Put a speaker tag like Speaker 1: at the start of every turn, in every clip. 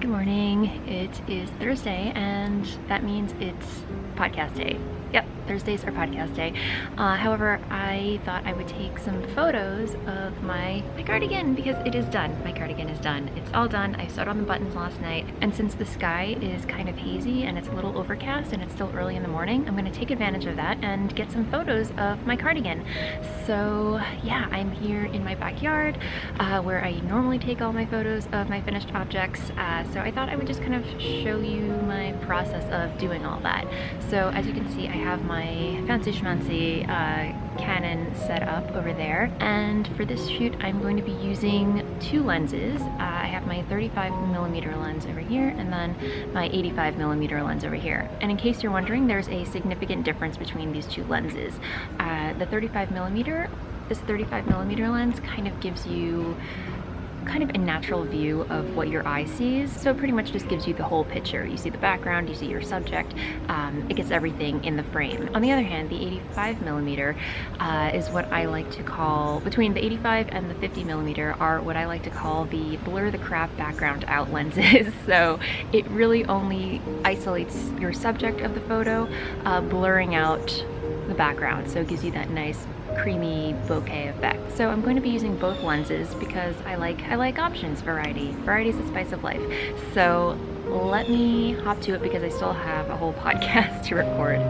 Speaker 1: Good morning. It is Thursday, and that means it's podcast day. Yep, Thursdays are podcast day. However, I thought I would take some photos of my cardigan because it is done. My cardigan is done. It's all done. I sewed on the buttons last night, and since the sky is kind of hazy and it's a little overcast and it's still early in the morning, I'm going to take advantage of that and get some photos of my cardigan. So yeah, I'm here in my backyard where I normally take all my photos of my finished objects. So I thought I would just kind of show you my process of doing all that. So as you can see, I have my fancy schmancy Canon set up over there, and for this shoot I'm going to be using two lenses. I have my 35mm lens over here and then my 85mm lens over here. And in case you're wondering, there's a significant difference between these two lenses. This 35mm lens kind of gives you kind of a natural view of what your eye sees. So it pretty much just gives you the whole picture. You see the background, you see your subject, it gets everything in the frame. On the other hand, the 85mm is what I like to call, between the 85 and the 50mm are what I like to call the blur the crap background out lenses. So it really only isolates your subject of the photo, blurring out the background. So it gives you that nice creamy bokeh effect. So I'm going to be using both lenses because I like options, variety. Variety is the spice of life. So let me hop to it because I still have a whole podcast to record.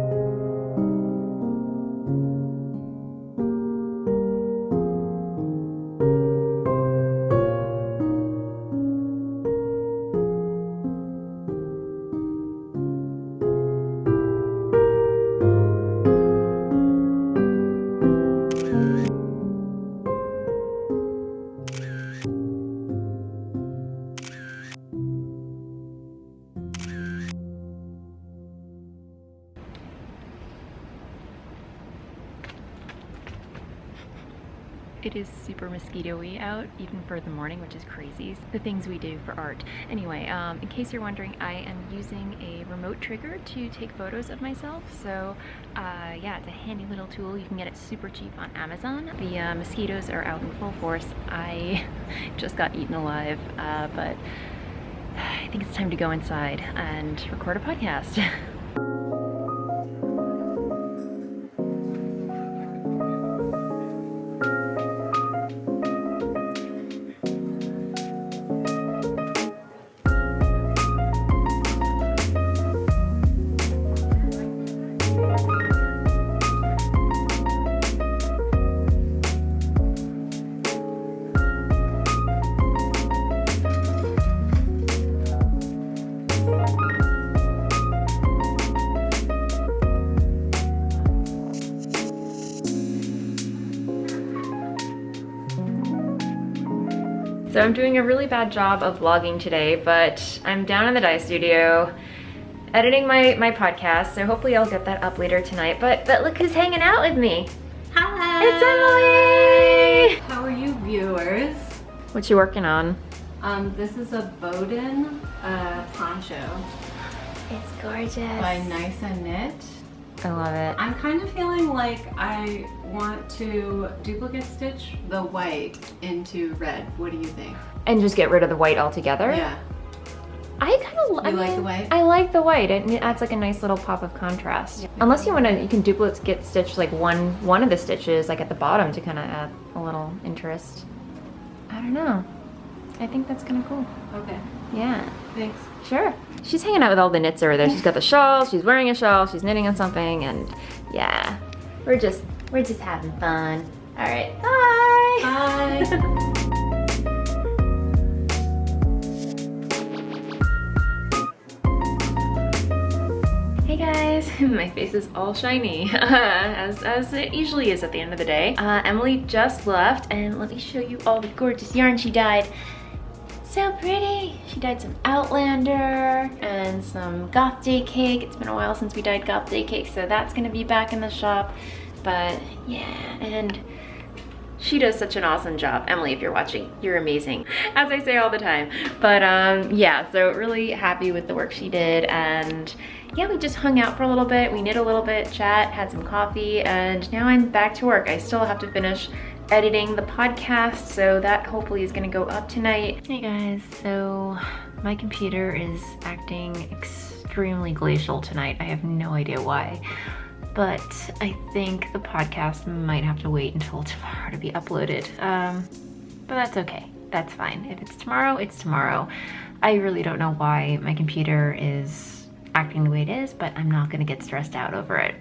Speaker 1: It is super mosquito-y out, even for the morning, which is crazy. The things we do for art. Anyway, in case you're wondering, I am using a remote trigger to take photos of myself. So yeah, it's a handy little tool. You can get it super cheap on Amazon. The mosquitoes are out in full force. I just got eaten alive, but I think it's time to go inside and record a podcast. So I'm doing a really bad job of vlogging today, but I'm down in the dye studio editing my podcast, so hopefully I'll get that up later tonight. But look who's hanging out with me.
Speaker 2: Hi!
Speaker 1: It's Emily!
Speaker 2: How are you, viewers?
Speaker 1: What you working on?
Speaker 2: This is a Boden poncho
Speaker 1: It's gorgeous.
Speaker 2: by Nice and Knit.
Speaker 1: I love it.
Speaker 2: I'm kind of feeling like I want to duplicate stitch the white into red. What do you think?
Speaker 1: And just get rid of the white altogether?
Speaker 2: Yeah.
Speaker 1: I kind of
Speaker 2: like the white?
Speaker 1: I like the white. It adds like a nice little pop of contrast. Yeah. Unless you want to, you can duplicate stitch like one of the stitches like at the bottom to kind of add a little interest. I don't know. I think that's kind of cool.
Speaker 2: Okay.
Speaker 1: Yeah.
Speaker 2: Thanks.
Speaker 1: Sure. She's hanging out with all the knits over there. She's got the shawl, she's wearing a shawl, she's knitting on something, and yeah. We're just having fun. All right. Bye.
Speaker 2: Bye.
Speaker 1: Hey guys, my face is all shiny, as it usually is at the end of the day. Emily just left, and let me show you all the gorgeous yarn she dyed. So pretty. She dyed some Outlander and some Goth Day Cake. It's been a while since we dyed Goth Day Cake, so that's gonna be back in the shop. But yeah, and she does such an awesome job. Emily, if you're watching, you're amazing, as I say all the time. But yeah, so really happy with the work she did, and yeah, we just hung out for a little bit. We knit a little bit, chat, had some coffee, and now I'm back to work. I still have to finish editing the podcast, so that hopefully is gonna go up tonight. Hey guys, so my computer is acting extremely glacial tonight. I have no idea why, but I think the podcast might have to wait until tomorrow to be uploaded. But that's okay, that's fine. If it's tomorrow, it's tomorrow. I really don't know why my computer is acting the way it is, but I'm not gonna get stressed out over it.